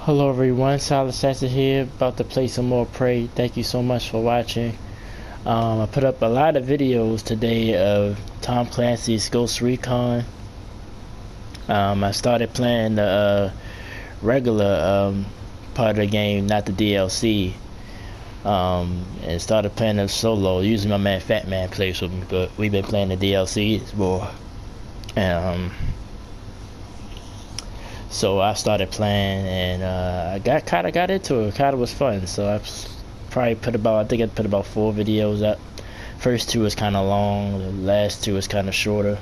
Hello everyone, Talos here, about to play some more Prey. Thank you so much for watching. I put up a lot of videos today of Tom Clancy's Ghost Recon. I started playing the regular part of the game, not the DLC. And started playing it solo. Usually my man Fat Man plays with me, but we've been playing the DLC more. And so I started playing, and I got into it. Kind of was fun. So I think I put about 4 videos up. First 2 was kind of long. The last 2 was kind of shorter.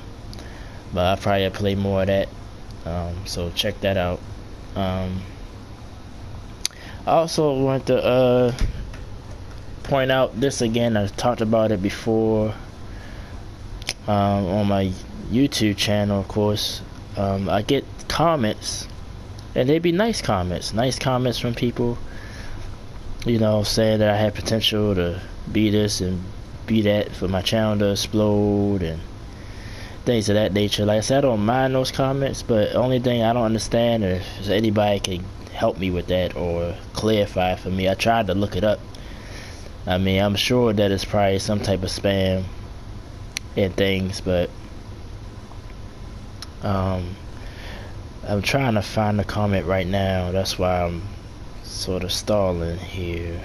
But I probably play more of that. So check that out. I also want to point out this again. I talked about it before on my YouTube channel, of course. I get comments, and they be nice comments from people, saying that I have potential to be this and be that, for my channel to explode and things of that nature. Like I said, I don't mind those comments, but only thing I don't understand is if anybody can help me with that or clarify for me. I tried to look it up. I mean, I'm sure that it's probably some type of spam and things, but I'm trying to find the comment right now. That's why I'm sort of stalling here.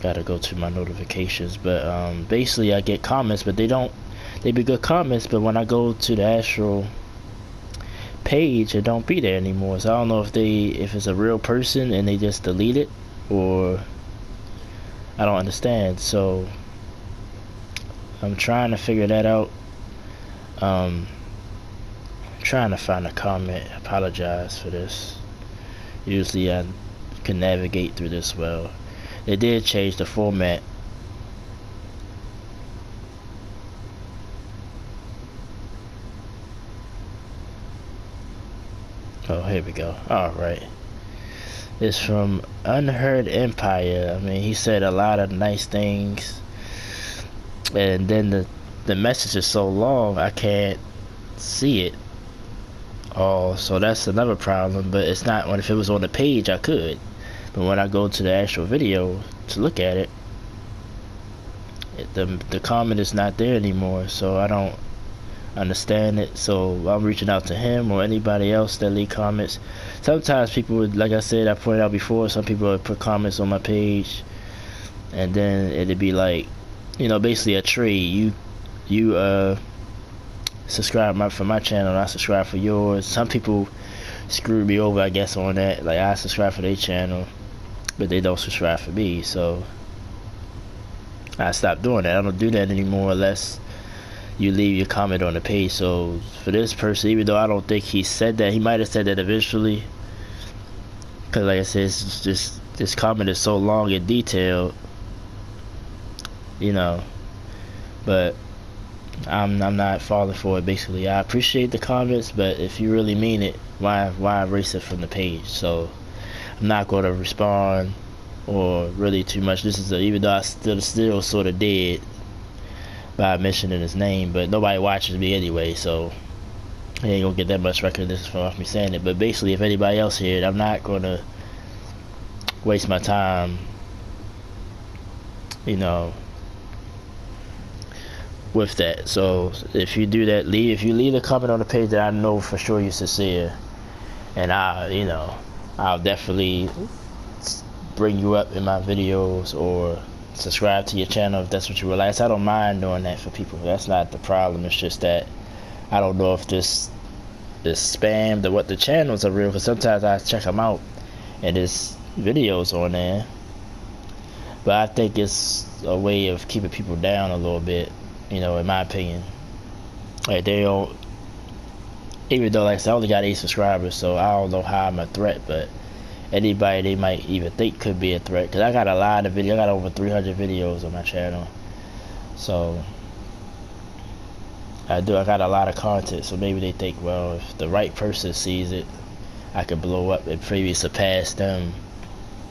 Gotta go to my notifications, but basically I get comments, but they be good comments, but when I go to the actual page, it don't be there anymore. So I don't know if it's a real person and they just delete it, or I don't understand. So I'm trying to figure that out. Trying to find a comment. I apologize for this. Usually I can navigate through this well. They did change the format. Oh, here we go. Alright. It's from Unheard Empire. I mean, he said a lot of nice things, and then the message is so long I can't see it. Oh, so that's another problem. But it's not. If it was on the page, I could. But when I go to the actual video to look at it, the comment is not there anymore. So I don't understand it. So I'm reaching out to him or anybody else that leave comments. Sometimes people would, like I said, I pointed out before, some people would put comments on my page, and then it'd be like, basically a trade. You subscribe for my channel, and I subscribe for yours. Some people screw me over, I guess, on that. Like, I subscribe for their channel, but they don't subscribe for me. So I stopped doing that. I don't do that anymore unless you leave your comment on the page. So for this person, even though I don't think he said that, he might have said that eventually, because like I said, it's just, this comment is so long and detailed, but I'm not falling for it. Basically, I appreciate the comments, but if you really mean it, why erase it from the page? So I'm not going to respond or really too much. This is even though I still sort of did by mentioning his name, but nobody watches me anyway, so he ain't gonna get that much recognition from me saying it. But basically, if anybody else hears it, I'm not gonna waste my time, with that. So if you do that, if you leave a comment on the page that I know for sure you're sincere, and I'll definitely bring you up in my videos or subscribe to your channel if that's what you realize. I don't mind doing that for people. That's not the problem. It's just that I don't know if this spam, what the channels are real, because sometimes I check them out and there's videos on there, but I think it's a way of keeping people down a little bit, in my opinion. Like, they don't, even though, like I said, I only got 8 subscribers, so I don't know how I'm a threat, but anybody they might even think could be a threat, because I got a lot of videos. I got over 300 videos on my channel, so I got a lot of content. So maybe they think, well, if the right person sees it, I could blow up and maybe surpass them,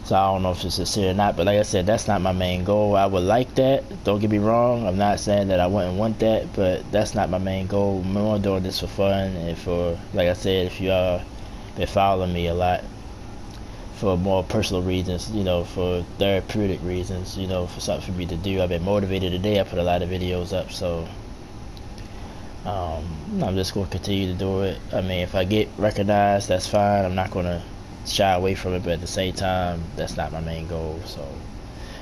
So I don't know if it's sincere or not, but like I said, that's not my main goal. I would like that, don't get me wrong. I'm not saying that I wouldn't want that, but that's not my main goal. I'm more doing this for fun and for, like I said, if you all been following me a lot, for more personal reasons, you know, for therapeutic reasons, you know, for something for me to do. I've been motivated today. I put a lot of videos up, so I'm just going to continue to do it. I mean, if I get recognized, that's fine. I'm not going to shy away from it, but at the same time, that's not my main goal. So,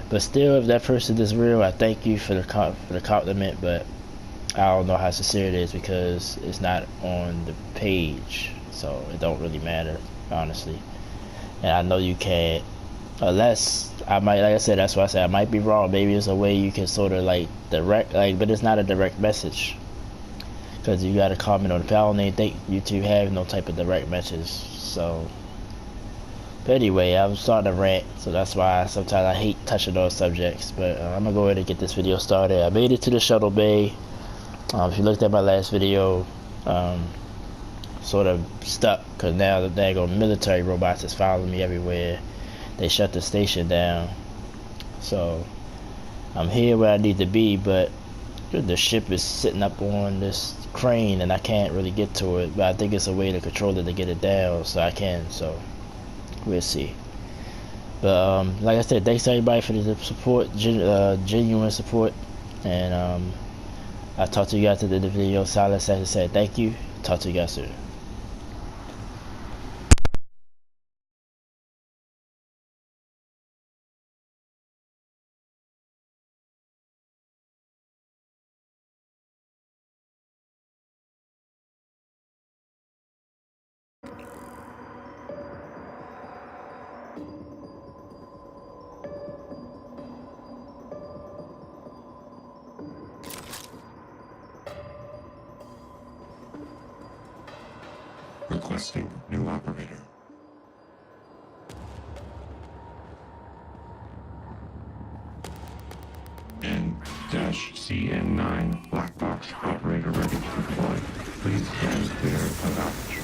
but still, if that person is real, I thank you for the compliment, but I don't know how sincere it is because it's not on the page, so it don't really matter, honestly. And I know you can't, unless I might, like I said, that's why I said I might be wrong. Maybe it's a way you can sort of like direct, like, but it's not a direct message because you got to comment on the page. I don't even think YouTube have no type of direct message. So, but anyway, I'm starting to rant, so that's why sometimes I hate touching those subjects. But I'm gonna go ahead and get this video started. I made it to the shuttle bay. If you looked at my last video, sort of stuck because now the daggone military robots is following me everywhere. They shut the station down, so I'm here where I need to be, but the ship is sitting up on this crane and I can't really get to it, but I think it's a way to control it to get it down, so I can. So we'll see. But like I said, thanks to everybody for the support, genuine support, and I'll talk to you guys at the end of the video. Silas has said thank you. Talk to you guys soon. Requesting new operator. N-CN9 black box operator ready to deploy. Please stand clear of aperture.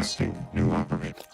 Requesting new operator.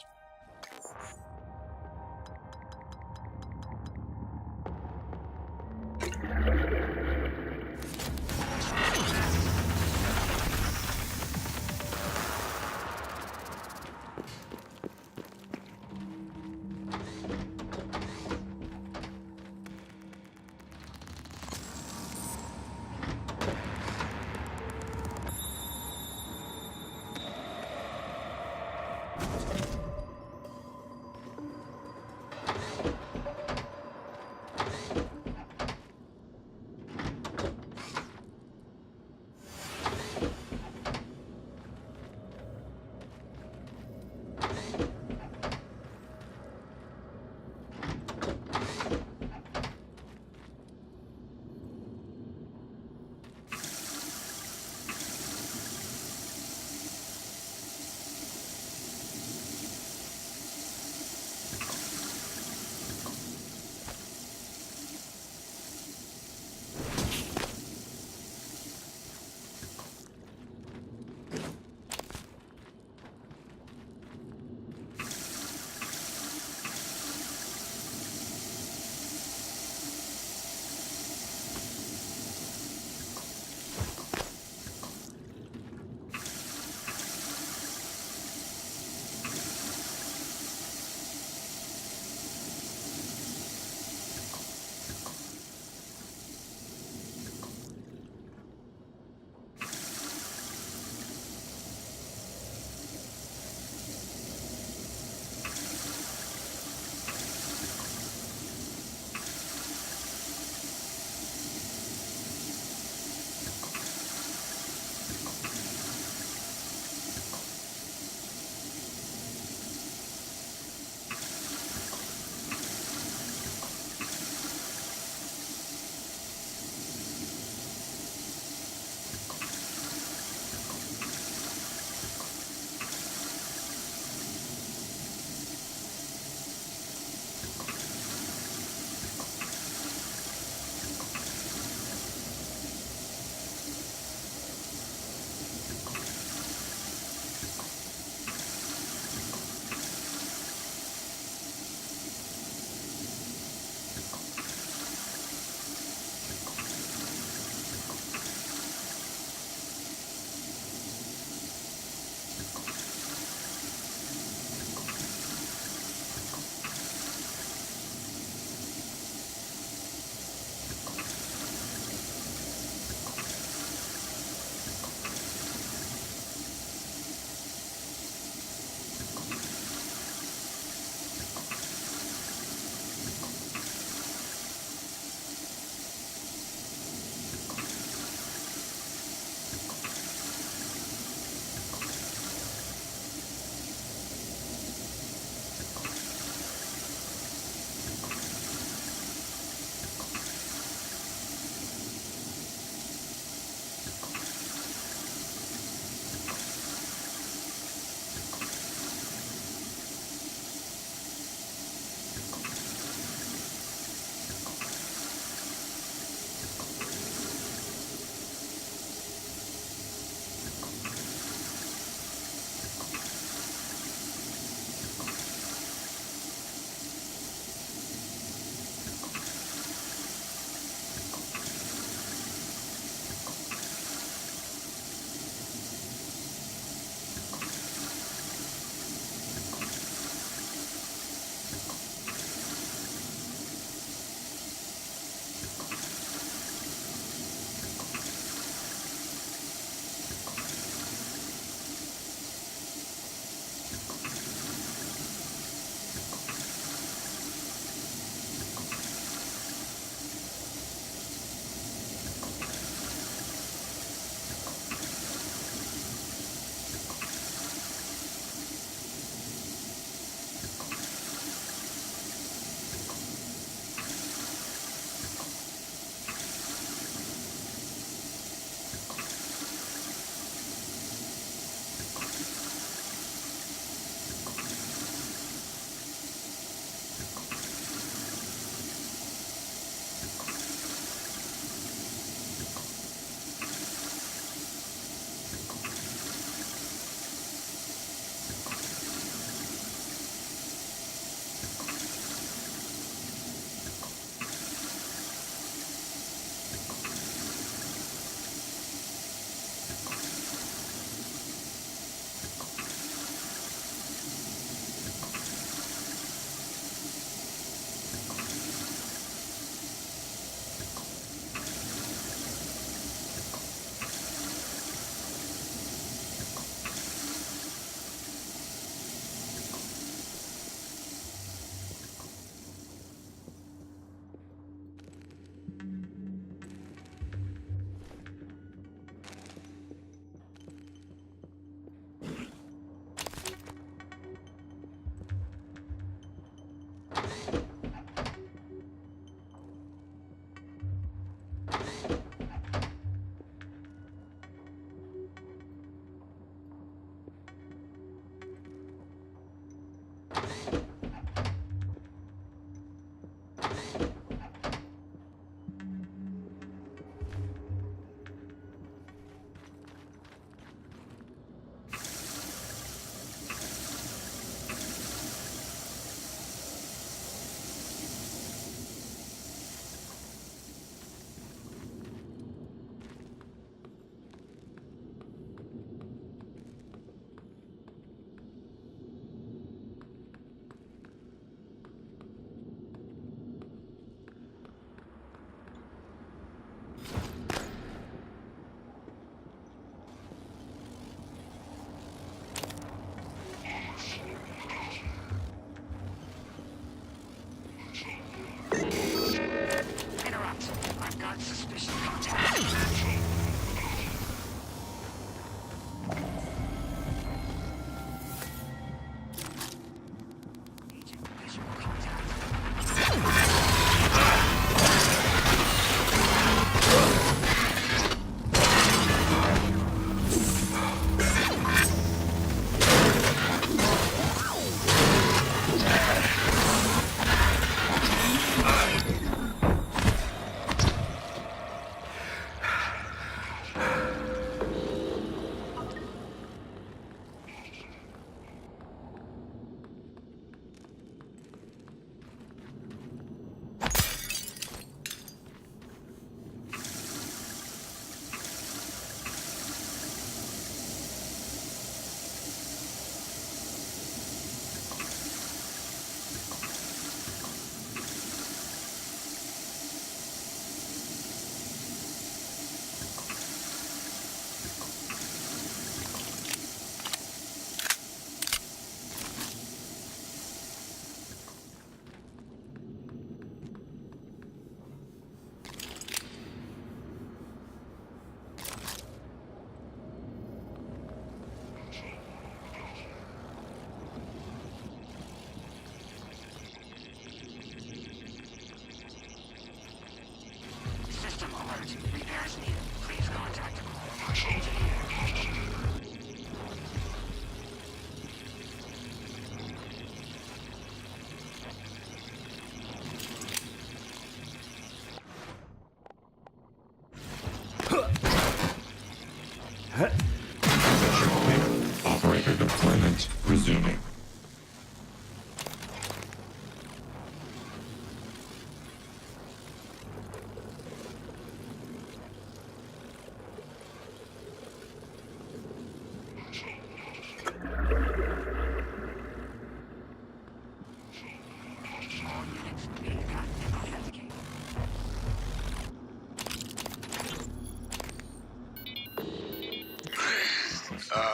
Operator deployment resuming.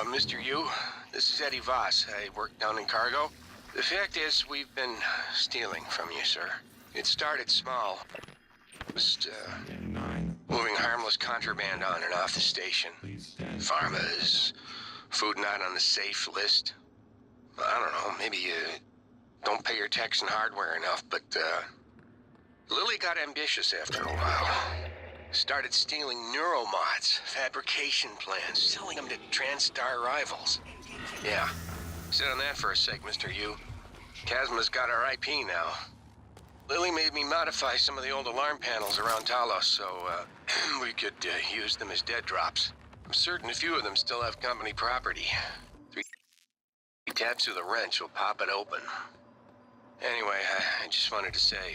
Mr. Yu, this is Eddie Voss. I work down in cargo. The fact is, we've been stealing from you, sir. It started small. Just, moving harmless contraband on and off the station. Pharmas, food not on the safe list. I don't know, maybe you don't pay your tax and hardware enough, but, Lily got ambitious after a while. Started stealing neuromods, fabrication plans, selling them to TranStar rivals. Yeah, sit on that for a sec, Mr. Yu. Chasma's got our IP now. Lily made me modify some of the old alarm panels around Talos so, we could use them as dead drops. I'm certain a few of them still have company property. 3 taps through the wrench will pop it open. Anyway, I just wanted to say,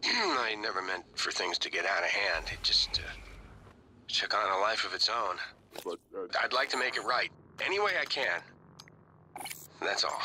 I never meant for things to get out of hand. It just, took on a life of its own. I'd like to make it right, any way I can. That's all.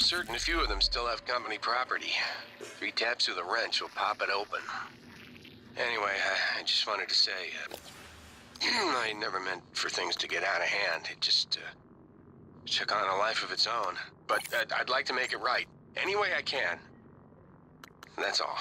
Certain a few of them still have company property. 3 taps of the wrench will pop it open. Anyway, I just wanted to say, I never meant for things to get out of hand. It just took on a life of its own. But I'd like to make it right, any way I can. That's all.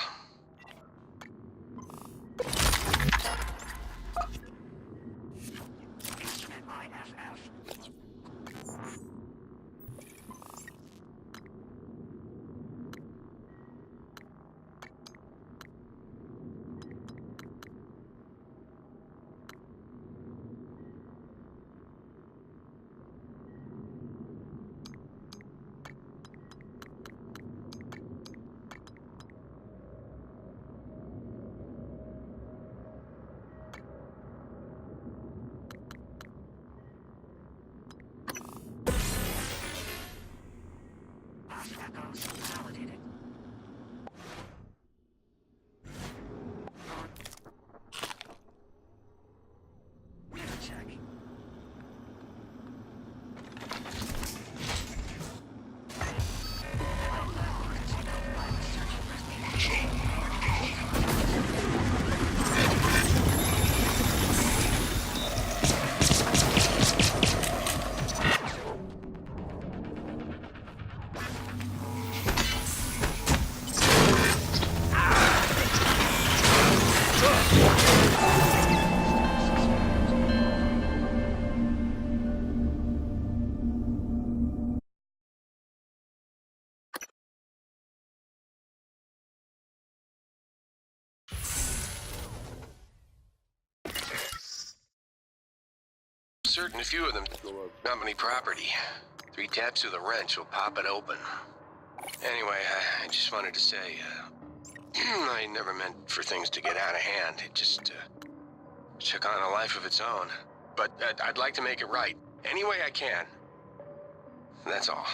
Certain a few of them company property. 3 taps of the wrench will pop it open. Anyway, I just wanted to say, I never meant for things to get out of hand. It just took on a life of its own. But I'd like to make it right, any way I can. That's all.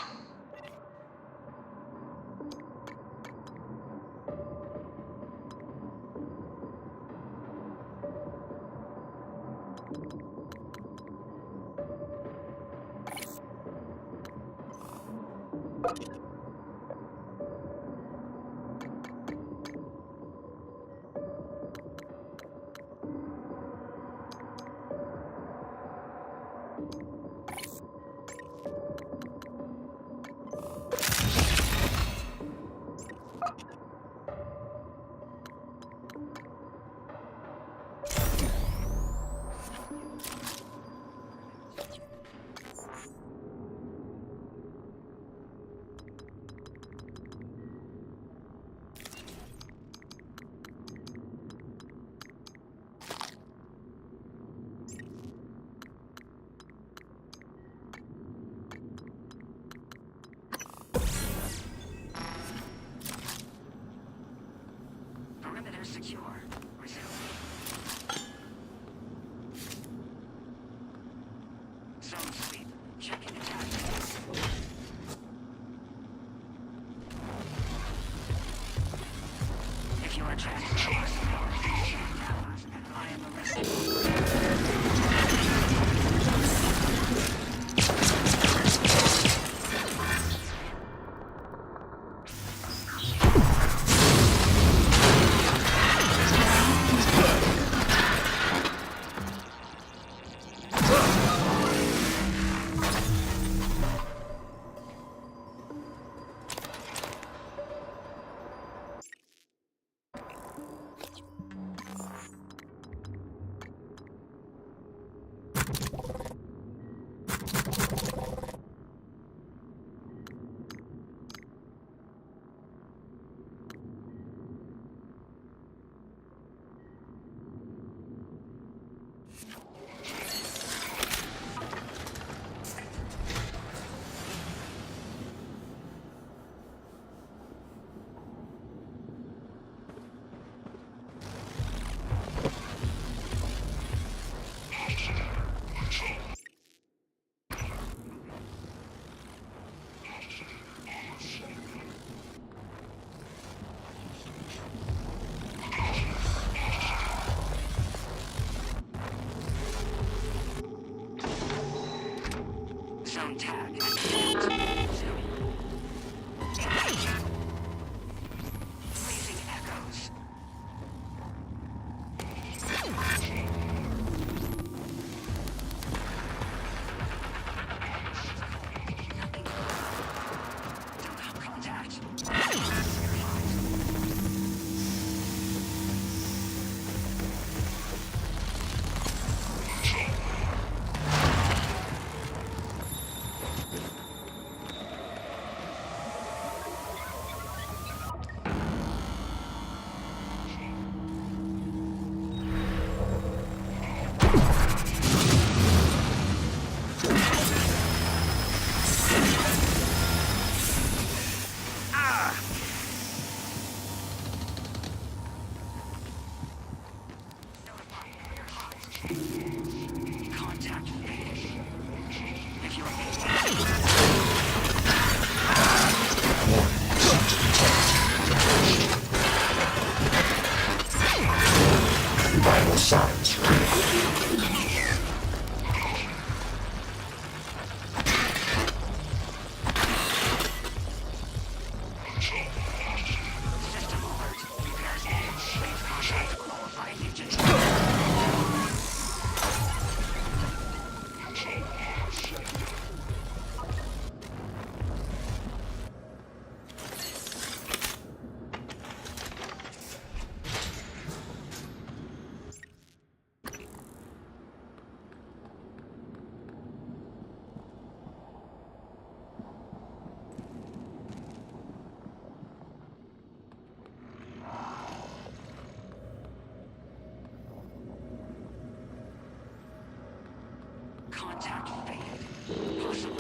Vital signs critical. Contact faded. Possible.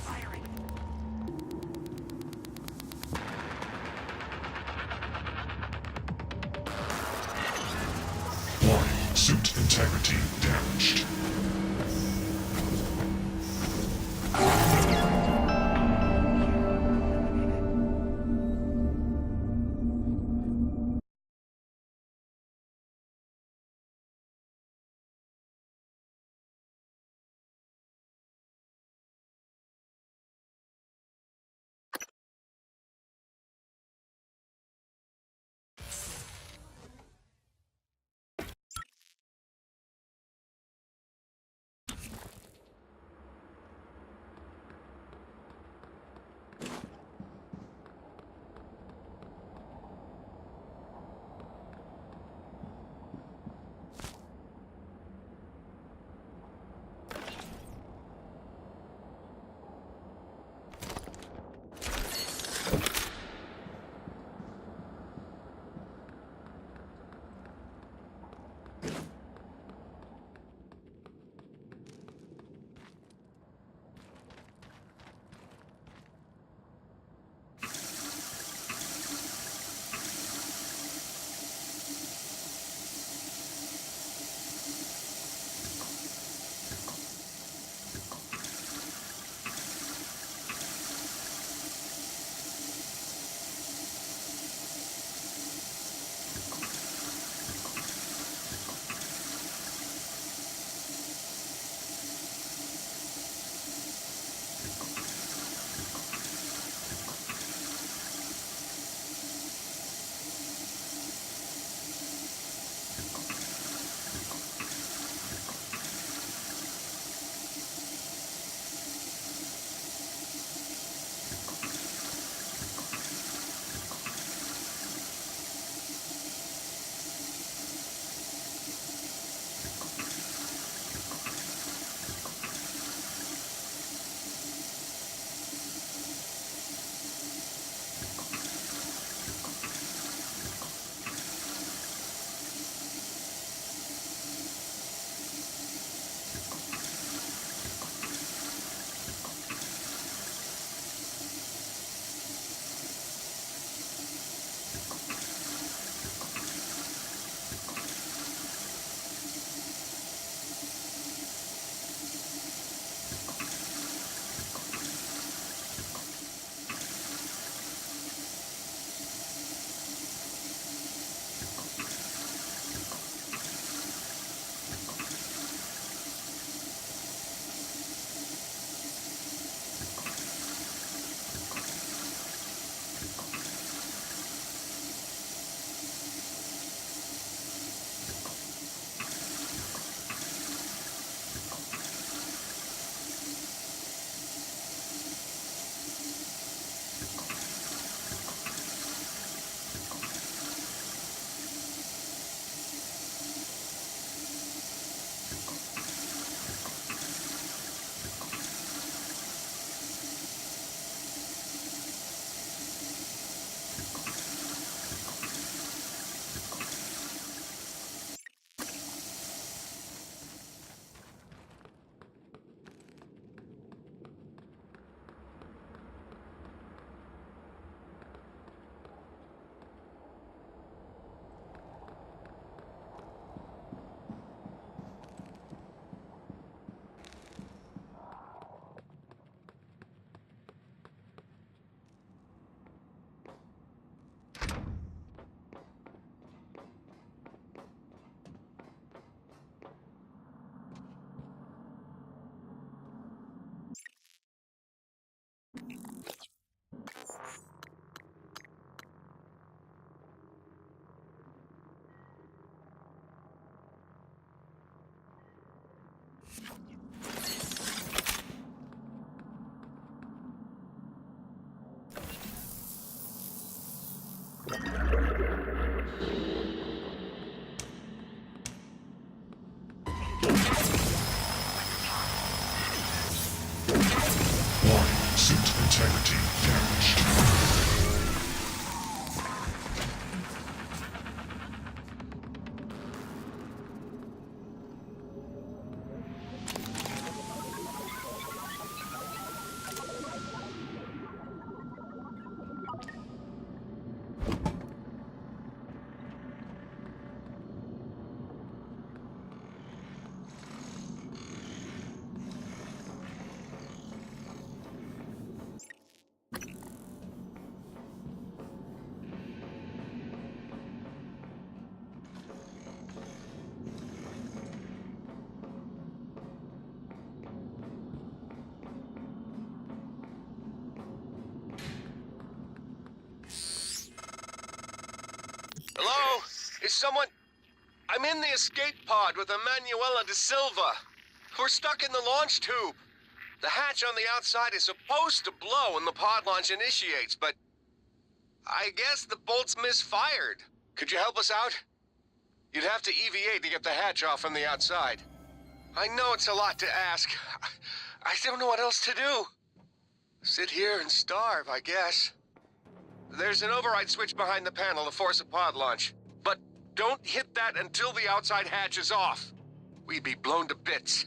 Firing. Warning, suit integrity damaged. Warning, suit integrity damaged. Hello? Is someone... I'm in the escape pod with Emanuela de Silva. We're stuck in the launch tube. The hatch on the outside is supposed to blow when the pod launch initiates, but... I guess the bolt's misfired. Could you help us out? You'd have to EVA to get the hatch off from the outside. I know it's a lot to ask. I don't know what else to do. Sit here and starve, I guess. There's an override switch behind the panel to force a pod launch. But don't hit that until the outside hatch is off. We'd be blown to bits.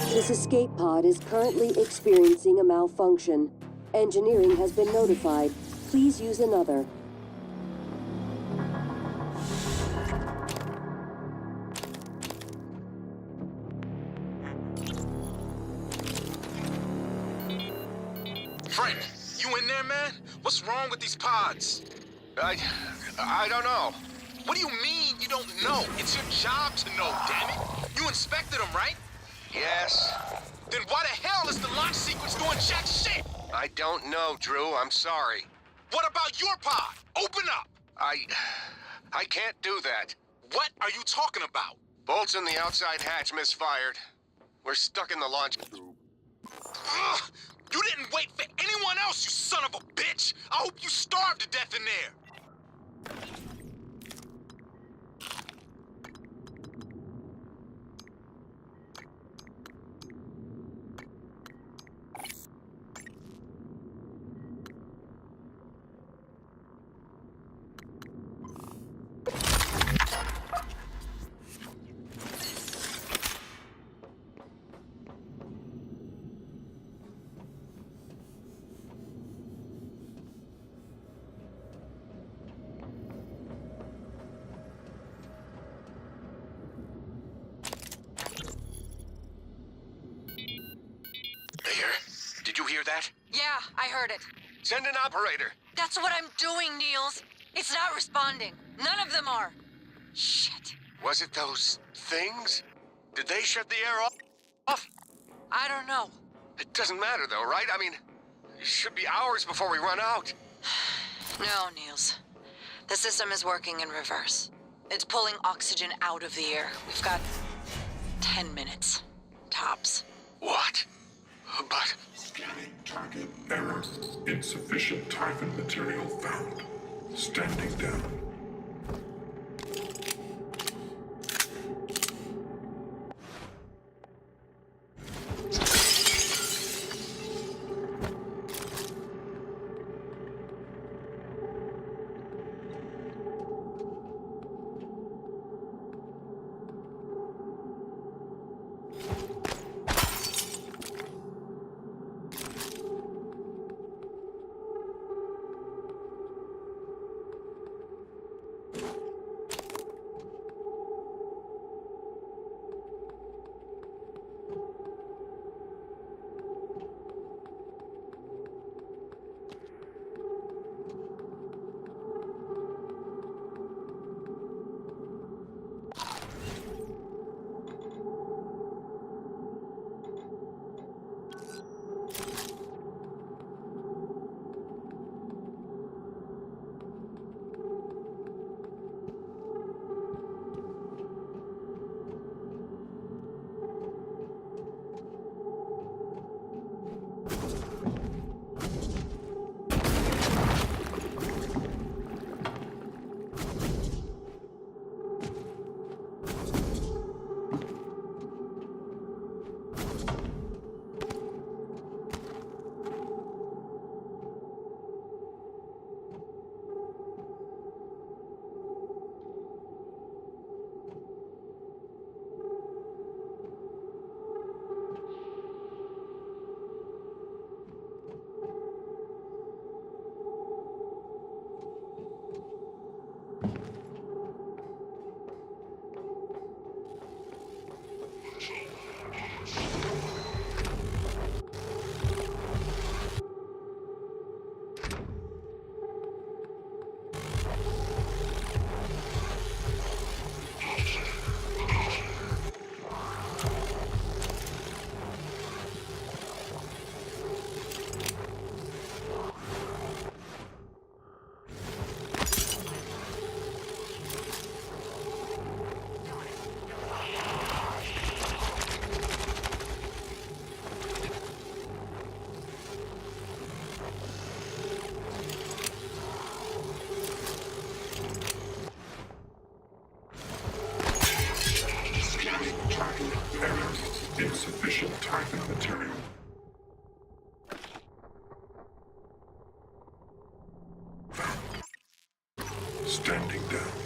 This escape pod is currently experiencing a malfunction. Engineering has been notified. Please use another. Frank, you in there, man? What's wrong with these pods? I don't know. What do you mean you don't know? It's your job to know, damn it. You inspected them, right? Yes. Then why the hell is the launch sequence doing jack shit? I don't know, Drew. I'm sorry. What about your pod? Open up. I can't do that. What are you talking about? Bolts in the outside hatch misfired. We're stuck in the launch tube. Ugh! You didn't wait for anyone else, you son of a bitch! I hope you starve to death in there! Did you hear that? Yeah, I heard it. Send an operator. That's what I'm doing, Niels. It's not responding. None of them are. Shit. Was it those things? Did they shut the air off? I don't know. It doesn't matter though, right? I mean, It should be hours before we run out. No, Niels. The system is working in reverse. It's pulling oxygen out of the air. We've got 10 minutes. Tops. What? But... Scanning target error. Insufficient Typhon material found. Standing down. Insufficient Typhon material. Found. Standing down.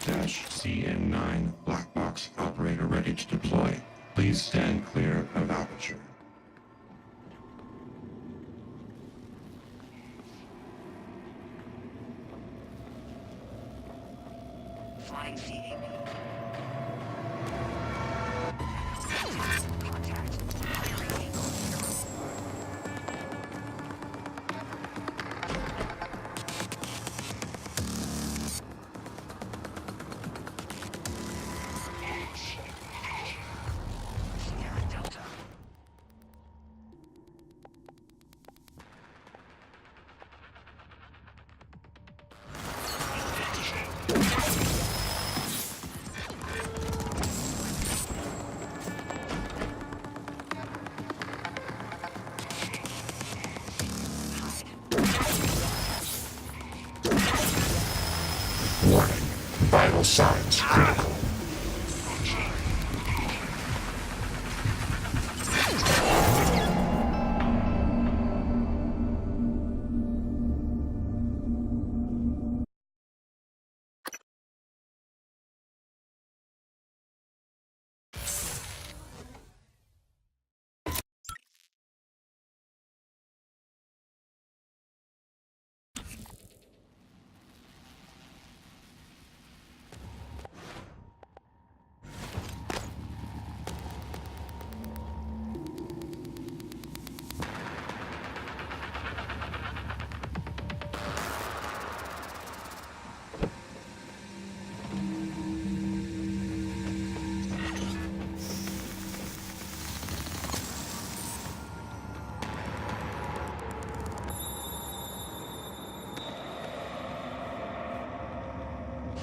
5-CN9 black box operator ready to deploy. Please stand clear of aperture. Flying CAP. Contact. Firing angle 0. Sierra Delta. Warning. Vital signs critical.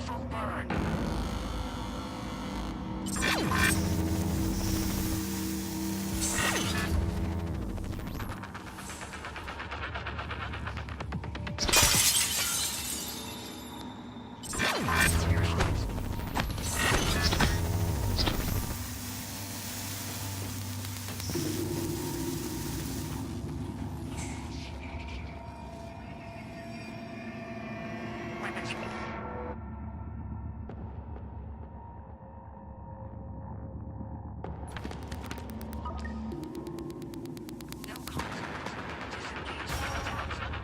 Full burn. Weapons. No contact. Disengage contact.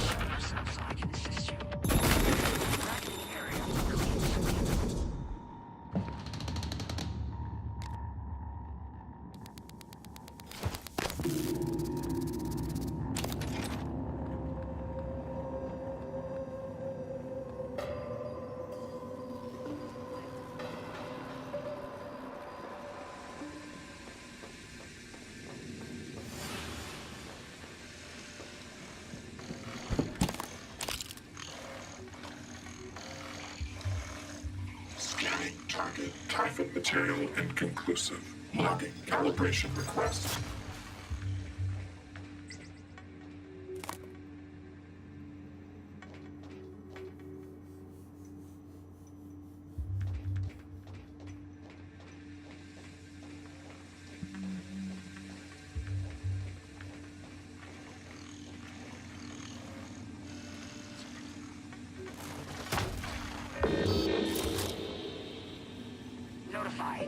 Show yourself so I can assist you. Tracking the area. Release. Scanning target. Typhon material inconclusive. Logging calibration request. Notify.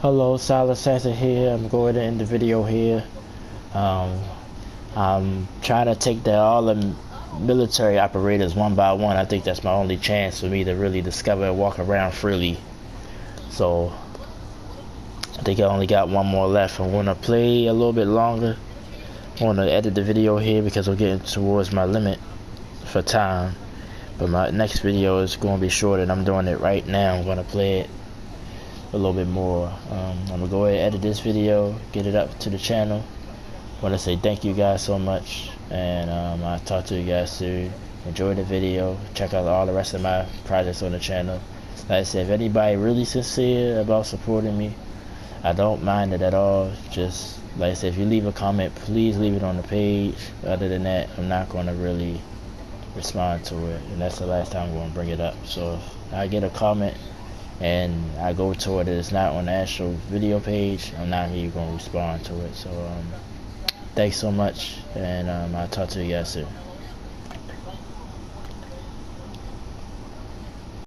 Hello, Silas Assassin here. I'm going to end the video here. I'm trying to take down all the military operators one by one. I think that's my only chance for me to really discover and walk around freely. So I think I only got one more left. I'm going to play a little bit longer. I want to edit the video here because I'm getting towards my limit for time. But my next video is going to be shorter, and I'm doing it right now. I'm going to play it a little bit more. I'm going to go ahead and edit this video, get it up to the channel. I want to say thank you guys so much, and I'll talk to you guys soon. Enjoy the video. Check out all the rest of my projects on the channel. Like I said, if anybody really sincere about supporting me, I don't mind it at all. Just like I said, if you leave a comment, please leave it on the page. Other than that, I'm not going to really respond to it, and that's the last time I'm going to bring it up. So if I get a comment and I go to it, it's not on the actual video page, I'm not even going to respond to it. So thanks so much, and I'll talk to you guys soon.